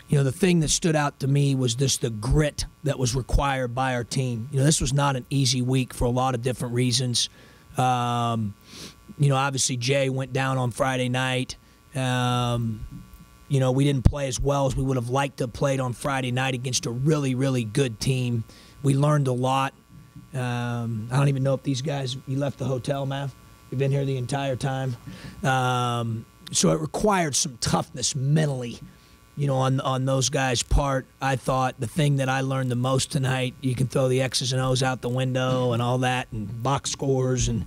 You know, the thing that stood out to me was just the grit that was required by our team. You know, this was not an easy week for a lot of different reasons. You know, obviously Jay went down on Friday night. You know, we didn't play as well as we would have liked to have played on Friday night against a really, really good team. We learned a lot. I don't even know if these guys, you left the hotel, Mav? You've been here the entire time. So it required some toughness mentally, you know, on those guys' part. I thought the thing that I learned the most tonight, you can throw the X's and O's out the window and all that and box scores. And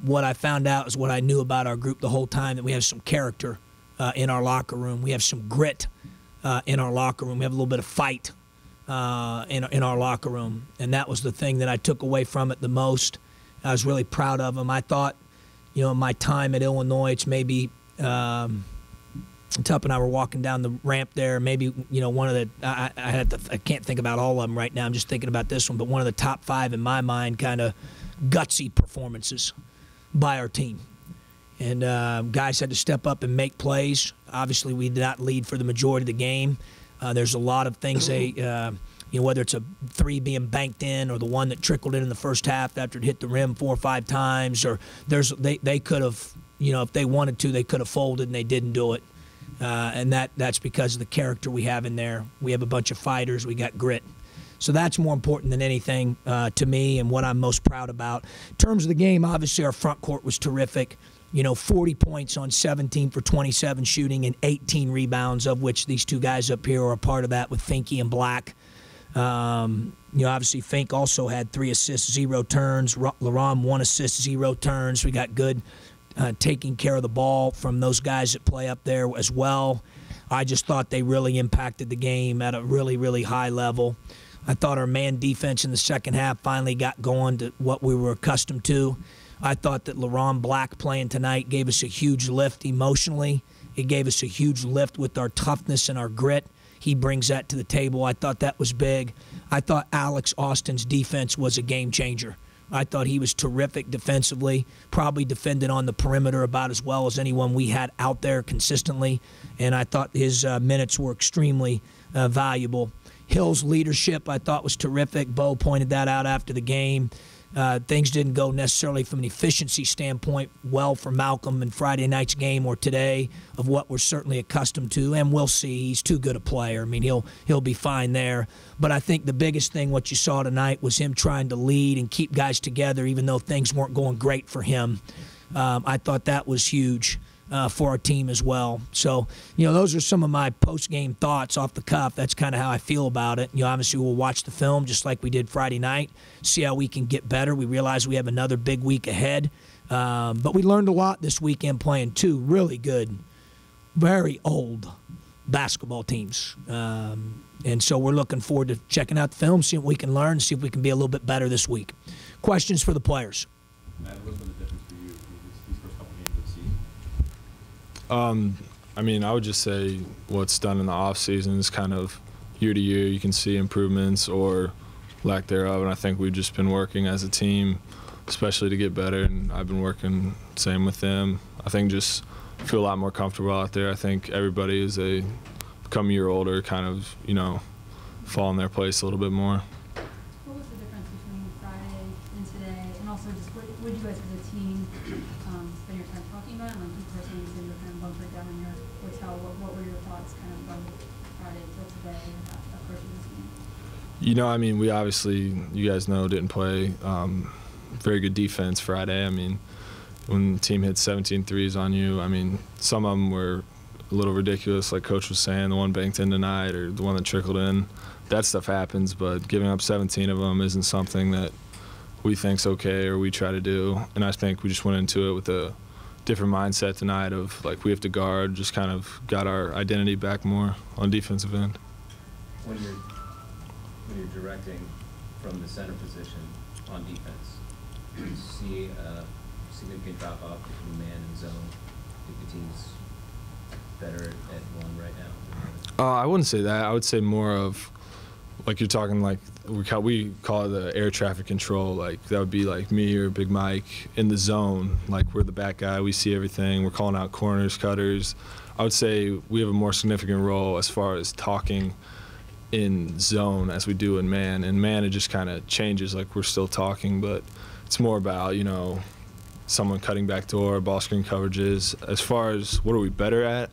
what I found out is what I knew about our group the whole time, that we have some character in our locker room. We have some grit in our locker room. We have a little bit of fight in our locker room. And that was the thing that I took away from it the most. I was really proud of them. I thought, you know, in my time at Illinois, it's maybe Tup and I were walking down the ramp there. Maybe, you know, one of the I can't think about all of them right now. I'm just thinking about this one, but one of the top 5 in my mind, kind of gutsy performances by our team. And guys had to step up and make plays. Obviously, we did not lead for the majority of the game. There's a lot of things they, you know, whether it's a 3 being banked in or the one that trickled in the first half after it hit the rim 4 or 5 times, or they could have, you know, if they wanted to, they could have folded and they didn't do it. And that's because of the character we have in there. We have a bunch of fighters. We got grit. So that's more important than anything to me, and what I'm most proud about. In terms of the game, obviously our front court was terrific. You know, 40 points on 17 for 27 shooting and 18 rebounds, of which these 2 guys up here are a part of that with Finke and Black. You know, obviously Fink also had 3 assists, 0 turns. LaRon 1 assist, 0 turns. We got good taking care of the ball from those guys that play up there as well. I just thought they really impacted the game at a really, really high level. I thought our man defense in the second half finally got going to what we were accustomed to. I thought that LaRon Black playing tonight gave us a huge lift emotionally. It gave us a huge lift with our toughness and our grit. He brings that to the table. I thought that was big. I thought Alex Austin's defense was a game changer. I thought he was terrific defensively, probably defended on the perimeter about as well as anyone we had out there consistently, and I thought his minutes were extremely valuable. Hill's leadership I thought was terrific. Bo pointed that out after the game. Things didn't go necessarily from an efficiency standpoint well for Malcolm in Friday night's game or today of what we're certainly accustomed to, and we'll see. He's too good a player. I mean, he'll be fine there. But I think the biggest thing what you saw tonight was him trying to lead and keep guys together even though things weren't going great for him. I thought that was huge for our team as well. So, you know, those are some of my post-game thoughts off the cuff. That's kind of how I feel about it. You know, obviously we'll watch the film just like we did Friday night, see how we can get better. We realize we have another big week ahead. But we learned a lot this weekend playing 2 really good, very old basketball teams. And so we're looking forward to checking out the film, seeing what we can learn, see if we can be a little bit better this week. Questions for the players? Matt, what's been the difference for you these first couple games of the season? I mean, I would just say what's done in the off season is kind of year to year. You can see improvements or lack thereof, and I think we've just been working as a team, especially to get better. And I've been working same with them. I think just feel a lot more comfortable out there. I think everybody as they become a year older, kind of, you know, fall in their place a little bit more. What was the difference between Friday and today, and also just what you guys as a team spend your time talking about? And like you personally, you said you were kind of bunkered down in your hotel. What were your thoughts kind of from Friday till today approaching this game? You know, I mean, we obviously, you guys know, didn't play very good defense Friday. I mean, when the team hits 17 threes on you, I mean, some of them were a little ridiculous, like Coach was saying, the one banked in tonight or the one that trickled in. That stuff happens, but giving up 17 of them isn't something that we think's okay or we try to do. And I think we just went into it with a different mindset tonight of, like, we have to guard, just kind of got our identity back more on defensive end. When you're directing from the center position on defense, do you see a significant drop-off between man and zone? I think the team's better at one right now. I wouldn't say that. I would say more of, like, you're talking like we call it the air traffic control. Like that would be like me or Big Mike in the zone. Like we're the back guy. We see everything. We're calling out corners, cutters. I would say we have a more significant role as far as talking in zone as we do in man. In man, it just kind of changes. Like we're still talking, but it's more about, you know, someone cutting back door, ball screen coverages. As far as what are we better at,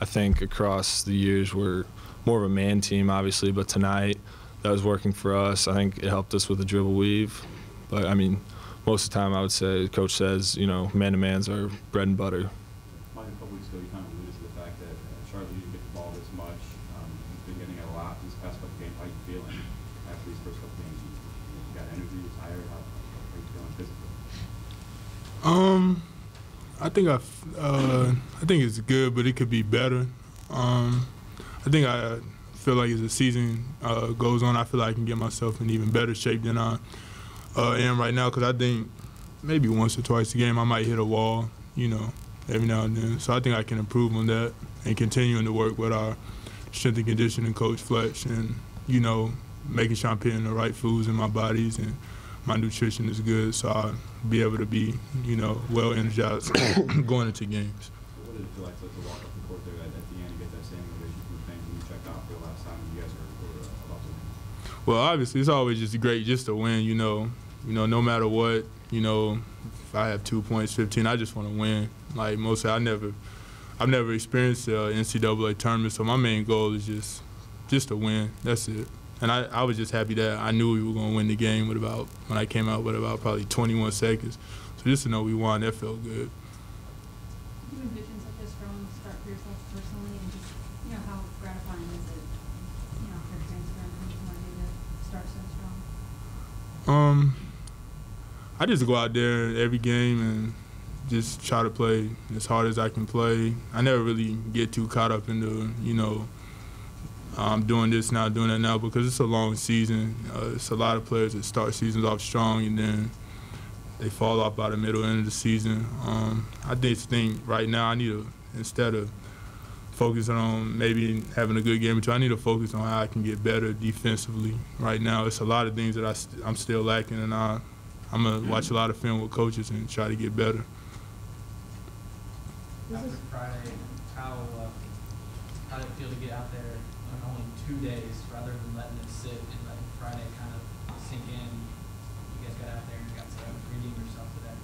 I think across the years we're more of a man team, obviously, but tonight that was working for us. I think it helped us with the dribble weave. But, I mean, most of the time I would say, Coach says, you know, man-to-man's our bread and butter. Mike, a couple weeks ago, you kind of alluded to the fact that Charlotte, you didn't get the ball this much. You've been getting it a lot these past couple games. How are you feeling after these first couple games? You got energy, you tired? How are you feeling physically? I think it's good, but it could be better. I feel like as the season goes on, I feel like I can get myself in even better shape than I am right now, because I think maybe once or twice a game I might hit a wall, you know, every now and then. So I think I can improve on that and continuing to work with our strength and conditioning coach, Fletch, and, you know, making sure I'm putting the right foods in my bodies and my nutrition is good, so I'll be able to be, you know, well energized going into games. What did it feel like to walk up the court there at the end and get that same motivation from the fans when you checked out for the last time you guys were about to win? Well, obviously, it's always just great just to win, you know, no matter what, you know, if I have 2 points, 15, I just want to win. Like mostly, I've never experienced the NCAA tournament, so my main goal is just to win. That's it. And I was just happy that I knew we were going to win the game when I came out with about probably 21 seconds. So just to know we won, that felt good. Do you envision such a strong start for yourself personally, and just, you know, how gratifying is it, you know, for transfer and to start so strong? I just go out there every game and just try to play as hard as I can play. I never really get too caught up into, you know, I'm doing this now, doing that now, because it's a long season. It's a lot of players that start seasons off strong and then they fall off by the middle end of the season. I just think right now I need to, instead of focusing on maybe having a good game or two, I need to focus on how I can get better defensively. Right now, it's a lot of things that I'm still lacking, and I'm going to watch a lot of film with coaches and try to get better. After Friday, how did it feel to get out there in only 2 days rather than letting it sit and letting Friday kind of sink in? You guys got out there and got to redeem yourself today.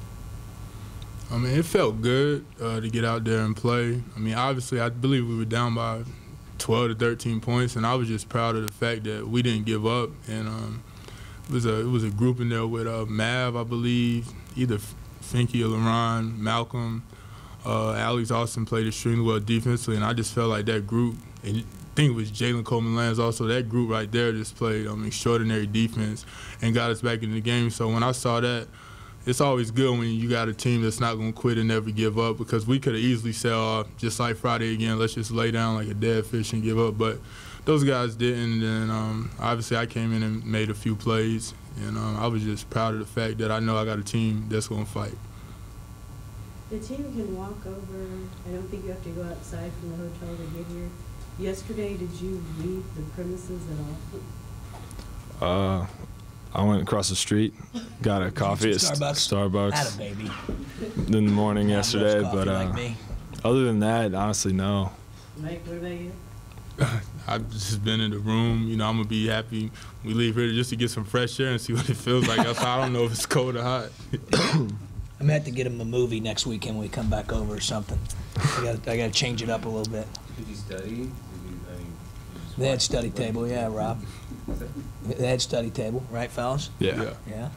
I mean, it felt good to get out there and play. I mean, obviously, I believe we were down by 12 to 13 points, and I was just proud of the fact that we didn't give up. And it was a group in there with Mav, I believe, either Finke or LaRon, Malcolm. Alex Austin played extremely well defensively, and I just felt like that group, and I think it was Jalen Coleman-Lands also, that group right there just played extraordinary defense and got us back into the game. So when I saw that, it's always good when you got a team that's not going to quit and never give up, because we could have easily said, just like Friday again, let's just lay down like a dead fish and give up. But those guys didn't, and obviously I came in and made a few plays, and I was just proud of the fact that I know I got a team that's going to fight. The team can walk over. I don't think you have to go outside from the hotel to get here. Yesterday, did you leave the premises at all? I went across the street, got a coffee at Starbucks. Atta baby. In the morning yesterday, but like me. other than that, honestly, no. Mike, what about you? I've just been in the room. You know, I'm going to be happy we leave here just to get some fresh air and see what it feels like. I don't know if it's cold or hot. I'm going to have to get him a movie next weekend when we come back over or something. I got to change it up a little bit. Did you study? They had study table, yeah, Rob. They had study table, right, fellas? Yeah. Yeah.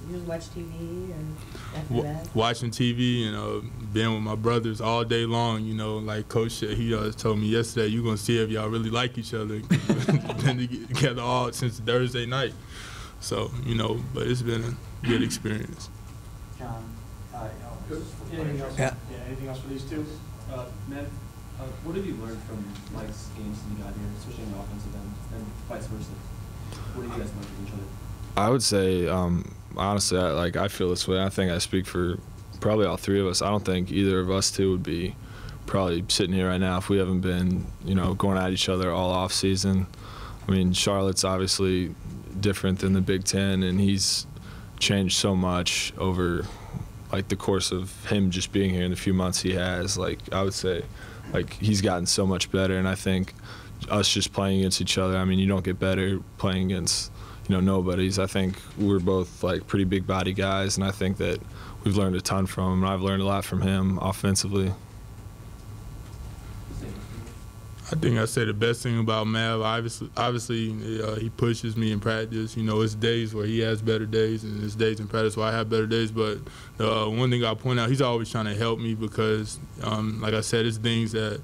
You just watch TV or after that? Watching TV and being with my brothers all day long, you know, like Coach said, he told me yesterday, you're going to see if y'all really like each other. Been together all since Thursday night. So, you know, but it's been a good experience. John, anything else? Yeah. Anything else for these two? Nev, what have you learned from Mike's games since you got here, especially in the offensive end, and vice versa? What do you guys learn from each other? I would say, honestly, I feel this way. I think I speak for probably all three of us. I don't think either of us two would be probably sitting here right now if we haven't been, you know, going at each other all off season. I mean, Charlotte's obviously different than the Big Ten, and he's changed so much over like the course of him just being here in the few months he has. Like I would say, like he's gotten so much better, and I think us just playing against each other, I mean, you don't get better playing against, you know, nobodies. I think we're both like pretty big body guys, and I think that we've learned a ton from him, and I've learned a lot from him offensively. I think I say the best thing about Mav, obviously he pushes me in practice. You know, it's days where he has better days, and it's days in practice where I have better days. But one thing I'll point out, he's always trying to help me because, like I said, it's things that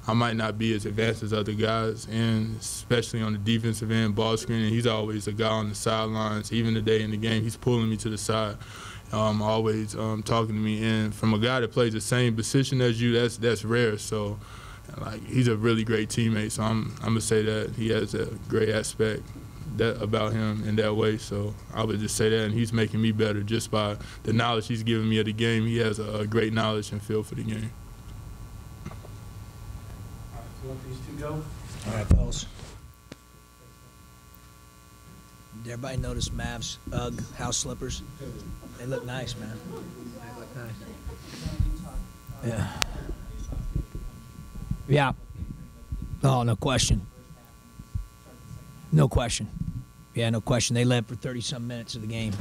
I might not be as advanced as other guys, and especially on the defensive end, ball screening, he's always a guy on the sidelines. Even today in the game, he's pulling me to the side, always talking to me. And from a guy that plays the same position as you, that's rare. So, like, he's a really great teammate. So I'm gonna say that he has a great aspect about him in that way. So I would just say that, and he's making me better just by the knowledge he's giving me of the game. He has a great knowledge and feel for the game. So let these two go. All right, fellas. Did everybody notice Mav's UGG house slippers? They look nice, man. They look nice. Yeah. Yeah. Oh, no question. No question. Yeah, no question. They led for 30-some minutes of the game.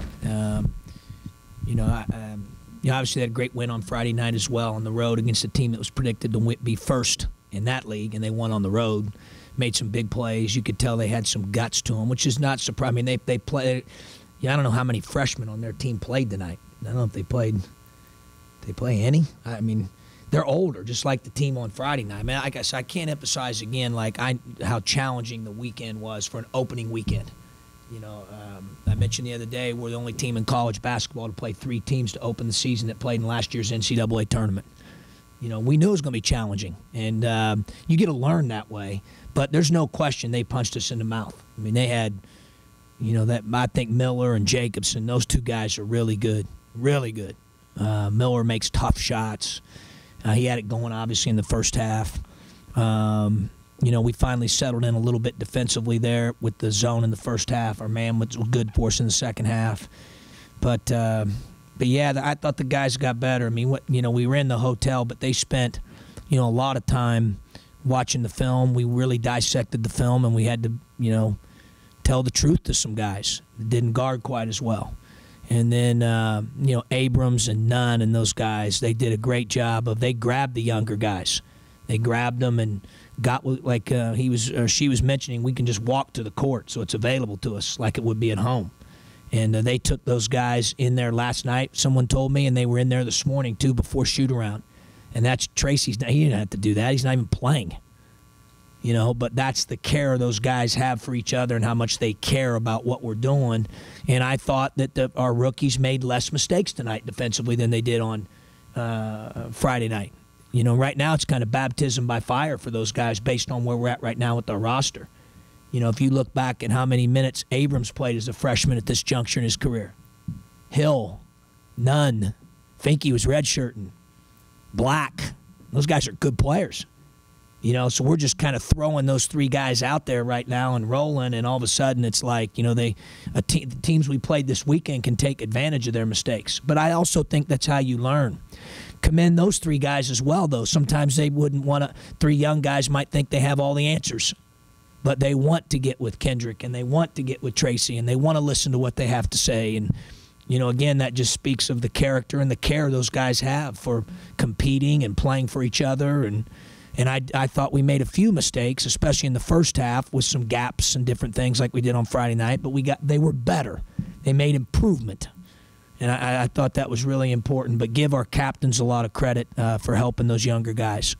You know, obviously they had a great win on Friday night as well on the road against a team that was predicted to be first in that league, and they won on the road. Made some big plays. You could tell they had some guts to them, which is not surprising. I mean, they played. Yeah, I don't know how many freshmen on their team played tonight. I don't know if they played. Did they play any? I mean, they're older, just like the team on Friday night. I mean, I guess I can't emphasize again how challenging the weekend was for an opening weekend. You know, I mentioned the other day we're the only team in college basketball to play 3 teams to open the season that played in last year's NCAA tournament. You know, we knew it was going to be challenging, and you get to learn that way. But there's no question they punched us in the mouth. I mean, they had, you know, that I think Miller and Jacobson, those 2 guys are really good, really good. Miller makes tough shots. He had it going, obviously, in the first half. You know, we finally settled in a little bit defensively there with the zone in the first half. Our man was good for us in the second half. But yeah, I thought the guys got better. I mean, we were in the hotel, but they spent, you know, a lot of time watching the film. We really dissected the film, and we had to, you know, tell the truth to some guys that didn't guard quite as well. And then, you know, Abrams and Nunn and those guys, they did a great job they grabbed the younger guys. They grabbed them and got, like she was mentioning, we can just walk to the court, so it's available to us like it would be at home. And they took those guys in there last night, someone told me, and they were in there this morning, too, before shoot-around. And that's Tracy's. He didn't have to do that. He's not even playing. You know, but that's the care those guys have for each other and how much they care about what we're doing. And I thought that our rookies made less mistakes tonight defensively than they did on Friday night. You know, right now it's kind of baptism by fire for those guys based on where we're at right now with our roster. You know, if you look back at how many minutes Abrams played as a freshman at this juncture in his career. Hill, Nunn, Finke was redshirting. Black. Those guys are good players. You know, so we're just kind of throwing those 3 guys out there right now and rolling, and all of a sudden it's like, you know, the teams we played this weekend can take advantage of their mistakes. But I also think that's how you learn. Commend those 3 guys as well, though. Sometimes they wouldn't want to, 3 young guys might think they have all the answers. But they want to get with Kendrick, and they want to get with Tracy, and they want to listen to what they have to say. And, you know, again, that just speaks of the character and the care those guys have for competing and playing for each other. And I thought we made a few mistakes, especially in the first half with some gaps and different things like we did on Friday night. But they were better. They made improvement. And I thought that was really important. But give our captains a lot of credit for helping those younger guys.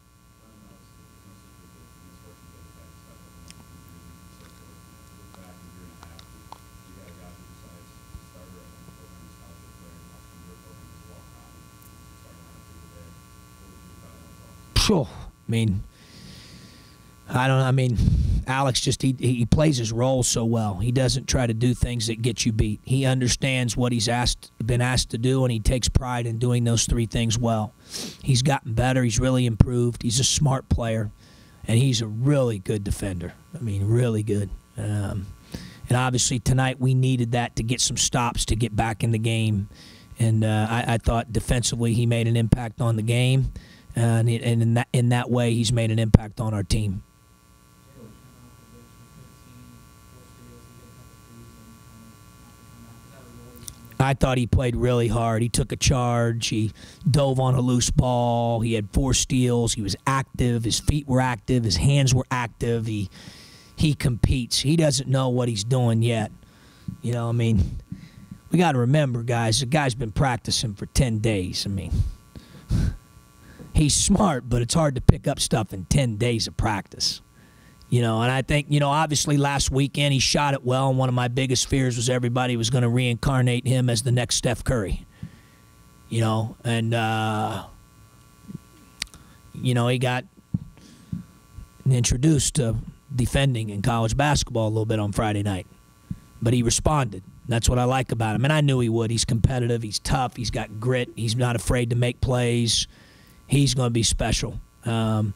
I mean, Alex just he plays his role so well. He doesn't try to do things that get you beat. He understands what he's been asked to do, and he takes pride in doing those 3 things well. He's gotten better. He's really improved. He's a smart player, and he's a really good defender. I mean, really good. And And obviously tonight we needed that to get some stops to get back in the game. And I thought defensively he made an impact on the game, and in that way he's made an impact on our team. I thought he played really hard. He took a charge. He dove on a loose ball. He had 4 steals. He was active. His feet were active. His hands were active. He competes. He doesn't know what he's doing yet. You know, I mean, we got to remember, guys, the guy's been practicing for 10 days. I mean, he's smart, but it's hard to pick up stuff in 10 days of practice. You know, and I think, you know, obviously last weekend he shot it well, and one of my biggest fears was everybody was going to reincarnate him as the next Steph Curry. You know, and, you know, he got introduced to defending in college basketball a little bit on Friday night. But he responded. That's what I like about him. And I knew he would. He's competitive. He's tough. He's got grit. He's not afraid to make plays. He's going to be special. But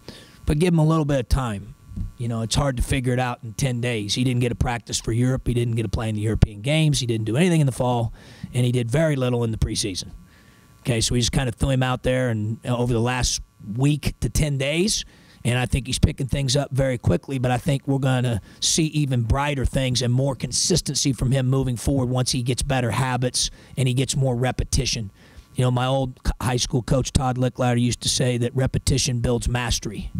give him a little bit of time. You know, it's hard to figure it out in 10 days. He didn't get a practice for Europe. He didn't get to play in the European games. He didn't do anything in the fall. And he did very little in the preseason. Okay, so we just kind of threw him out there and over the last week to 10 days. And I think he's picking things up very quickly, but I think we're going to see even brighter things and more consistency from him moving forward once he gets better habits and he gets more repetition. You know, my old high school coach, Todd Licklider, used to say that repetition builds mastery.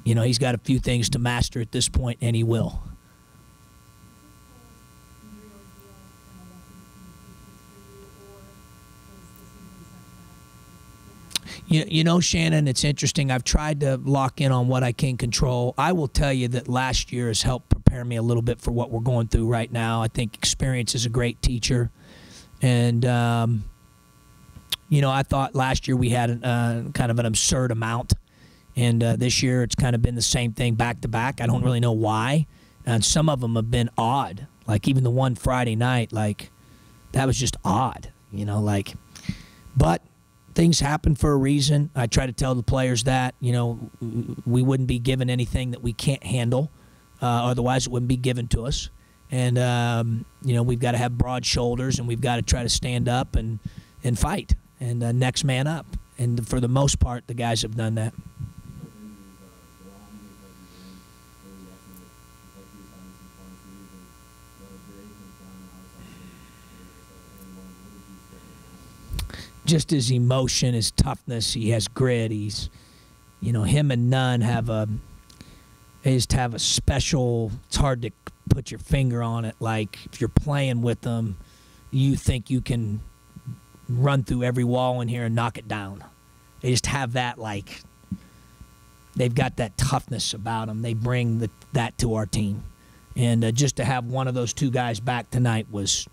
You know, he's got a few things to master at this point, and he will. You know, Shannon, it's interesting. I've tried to lock in on what I can control. I will tell you that last year has helped prepare me a little bit for what we're going through right now. I think experience is a great teacher. And, you know, I thought last year we had kind of an absurd amount. And this year it's kind of been the same thing back to back. I don't really know why. And some of them have been odd. Like even the one Friday night, like that was just odd, you know, like, but things happen for a reason. I try to tell the players that, you know, we wouldn't be given anything that we can't handle. Otherwise, it wouldn't be given to us. And, you know, we've got to have broad shoulders, and we've got to try to stand up and fight and next man up. And for the most part, the guys have done that. Just his emotion, his toughness, he has grit. He's, you know, him and Nunn they just have a special, it's hard to put your finger on it. Like if you're playing with them, you think you can run through every wall in here and knock it down. They just have that, like, they've got that toughness about them. They bring that to our team. And just to have one of those two guys back tonight was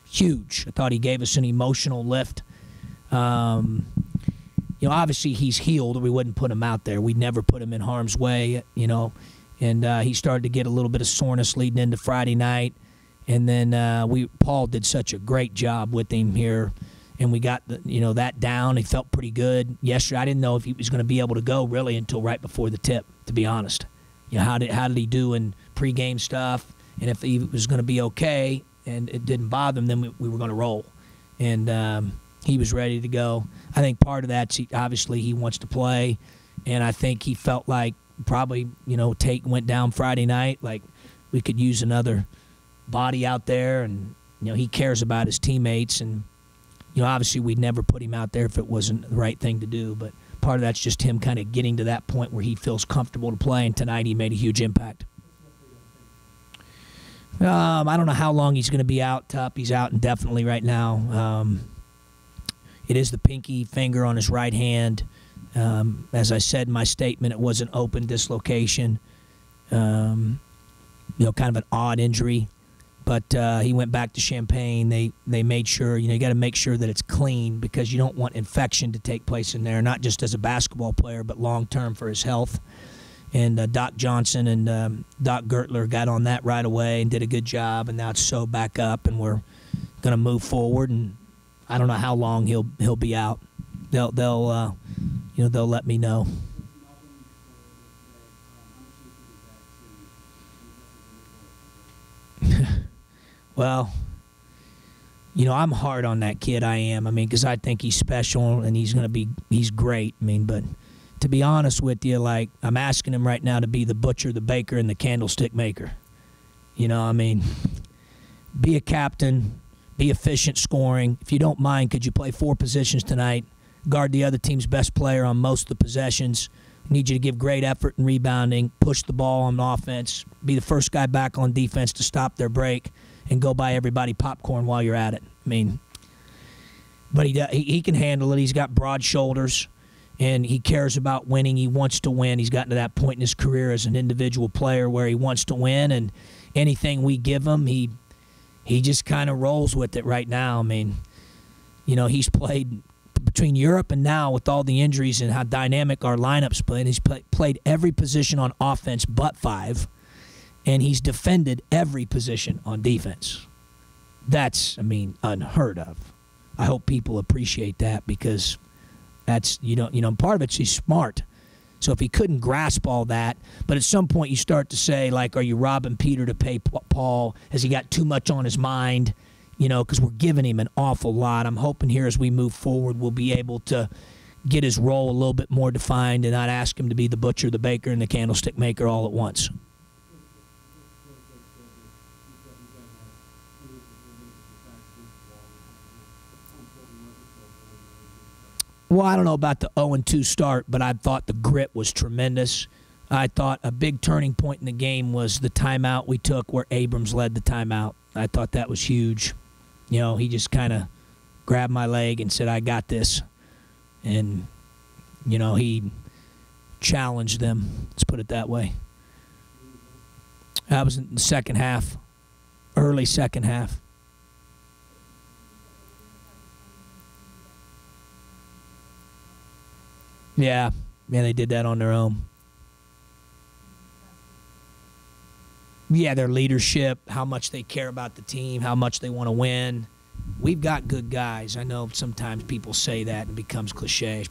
huge. I thought he gave us an emotional lift. You know, obviously he's healed, or we wouldn't put him out there. We'd never put him in harm's way, you know. And he started to get a little bit of soreness leading into Friday night. And then Paul did such a great job with him here, and we got that down. He felt pretty good yesterday. I didn't know if he was going to be able to go really until right before the tip, to be honest. You know, how did he do in pregame stuff, and if he was going to be okay and it didn't bother him, then we were going to roll. And he was ready to go. I think part of that's obviously he wants to play, and I think he felt like probably, you know, Tate went down Friday night, like we could use another body out there, and, you know, he cares about his teammates, and, you know, obviously we'd never put him out there if it wasn't the right thing to do, but part of that's just him kind of getting to that point where he feels comfortable to play, and tonight he made a huge impact. I don't know how long he's going to be out, Tup. He's out indefinitely right now. It is the pinky finger on his right hand. As I said in my statement, it was an open dislocation. You know, kind of an odd injury. But he went back to Champaign. They made sure, you know, you got to make sure that it's clean, because you don't want infection to take place in there, not just as a basketball player, but long-term for his health. And Doc Johnson and Doc Gertler got on that right away and did a good job, and now it's sewed back up, and we're going to move forward. And I don't know how long he'll be out. They'll let me know. Well, I'm hard on that kid. I am. Because I think he's special and he's great. But to be honest with you, like, I'm asking him right now to be the butcher, the baker, and the candlestick maker. Be a captain, be efficient scoring. If you don't mind, could you play 4 positions tonight? Guard the other team's best player on most of the possessions. Need you to give great effort and rebounding, push the ball on offense, be the first guy back on defense to stop their break, and go buy everybody popcorn while you're at it. But he can handle it. He's got broad shoulders, and he cares about winning. He wants to win. He's gotten to that point in his career as an individual player where he wants to win, and anything we give him, he just kind of rolls with it right now. He's played between Europe and now with all the injuries and how dynamic our lineup's played. He's played every position on offense but 5, and he's defended every position on defense. That's, unheard of. I hope people appreciate that because that's, part of it's he's smart. So if he couldn't grasp all that, but at some point you start to say, like, are you robbing Peter to pay Paul? Has he got too much on his mind? Because we're giving him an awful lot. I'm hoping here as we move forward we'll be able to get his role a little bit more defined and not ask him to be the butcher, the baker, and the candlestick maker all at once. Well, I don't know about the 0-2 start, but I thought the grit was tremendous. I thought a big turning point in the game was the timeout we took where Abrams led the timeout. I thought that was huge. He just kind of grabbed my leg and said, I got this. And, he challenged them. Let's put it that way. That was in the second half, early second half. Yeah, they did that on their own. Yeah, their leadership, how much they care about the team, how much they want to win. We've got good guys. I know sometimes people say that and it becomes cliche.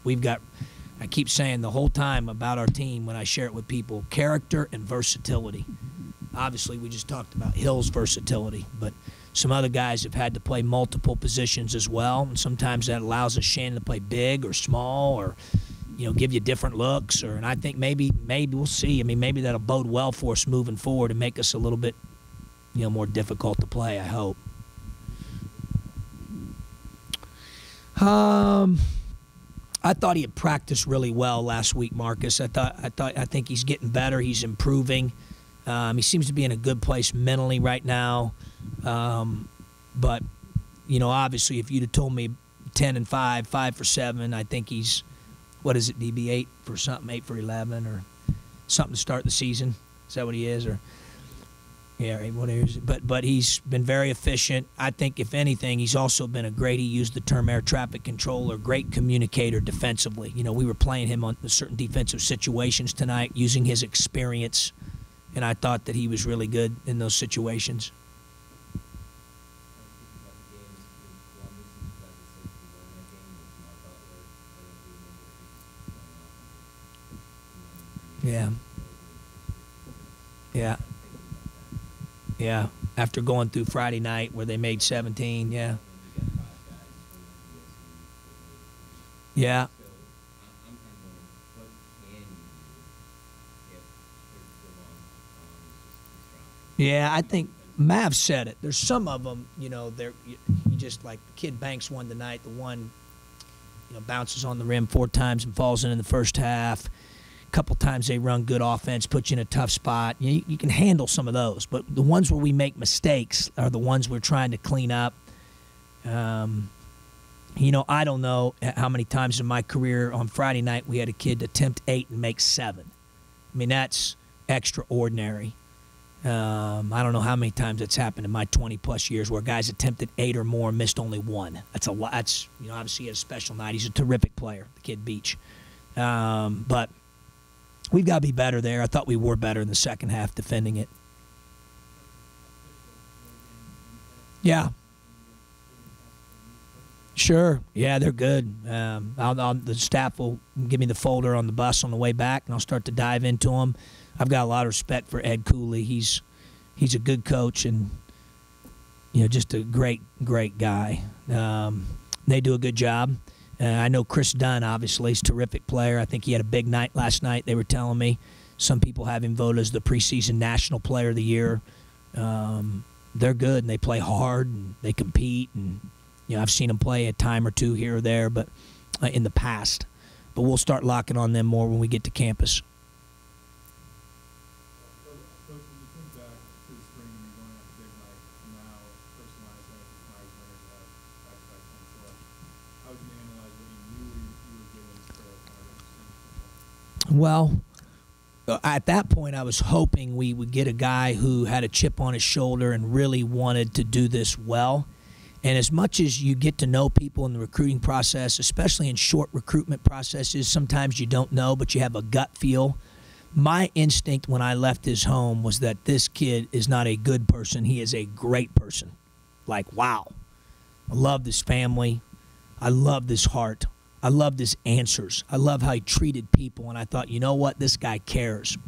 I keep saying the whole time about our team when I share it with people, character and versatility. Obviously, we just talked about Hill's versatility, but some other guys have had to play multiple positions as well, and sometimes that allows us, Shannon, to play big or small or give you different looks, and I think maybe we'll see. Maybe that'll bode well for us moving forward and make us a little bit, more difficult to play. I hope. I thought he had practiced really well last week, Marcus. I think he's getting better. He's improving. He seems to be in a good place mentally right now. But obviously, if you'd have told me 10-5, 5 for 7, I think he's. What is it, DB, 8 for something, 8 for 11, or something to start the season? Is that what he is? Or yeah, what is it? But he's been very efficient. I think, if anything, he's also been he used the term air traffic controller, great communicator defensively. We were playing him on certain defensive situations tonight using his experience, and I thought that he was really good in those situations. Yeah. After going through Friday night where they made 17, yeah. Yeah. Yeah, I think Mav said it. There's some of them, they're you just like Kid Banks won tonight. The one, bounces on the rim 4 times and falls in the first half. Couple times they run good offense, put you in a tough spot. You can handle some of those, but the ones where we make mistakes are the ones we're trying to clean up. I don't know how many times in my career on Friday night we had a kid attempt 8 and make 7. That's extraordinary. I don't know how many times it's happened in my 20-plus years where guys attempted 8 or more and missed only 1. That's a lot. That's, obviously he had a special night. He's a terrific player, the kid Beach. But we've got to be better there. I thought we were better in the second half defending it. Yeah. Sure. Yeah, they're good. The staff will give me the folder on the bus on the way back, and I'll start to dive into them. I've got a lot of respect for Ed Cooley. He's a good coach, and just a great guy. They do a good job. I know Chris Dunn, obviously, is a terrific player. I think he had a big night last night, they were telling me. Some people have him voted as the preseason National Player of the Year. They're good, and they play hard, and they compete. And I've seen them play a time or two here or there, but in the past. But we'll start locking on them more when we get to campus. Well, at that point, I was hoping we would get a guy who had a chip on his shoulder and really wanted to do this well. And as much as you get to know people in the recruiting process, especially in short recruitment processes, sometimes you don't know, but you have a gut feel. My instinct when I left his home was that this kid is not a good person. He is a great person. Like, wow. I love this family. I love this heart. I loved his answers. I love how he treated people. And I thought, you know what? This guy cares.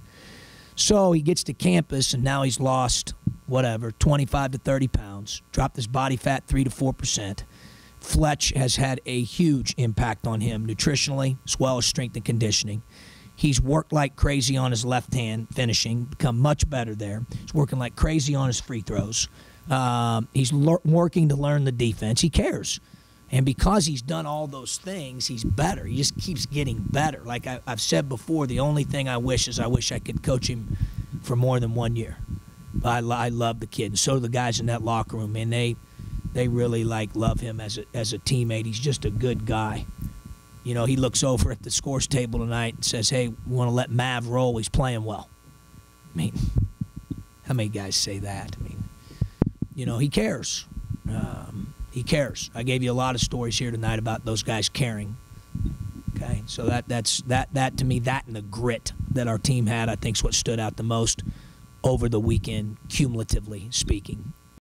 So he gets to campus, and now he's lost, 25 to 30 pounds, dropped his body fat 3 to 4%. Fletch has had a huge impact on him nutritionally as well as strength and conditioning. He's worked like crazy on his left hand finishing, become much better there. He's working like crazy on his free throws. He's working to learn the defense. He cares. And because he's done all those things, he's better. He just keeps getting better. Like I've said before, the only thing I wish I could coach him for more than 1 year. I love the kid, and so do the guys in that locker room. Man, they really love him as a teammate. He's just a good guy. He looks over at the scores table tonight and says, "Hey, we want to let Mav roll. He's playing well." I mean, how many guys say that? I mean, he cares. He cares. I gave you a lot of stories here tonight about those guys caring. Okay, so that to me, that and the grit that our team had, I think, is what stood out the most over the weekend, cumulatively speaking.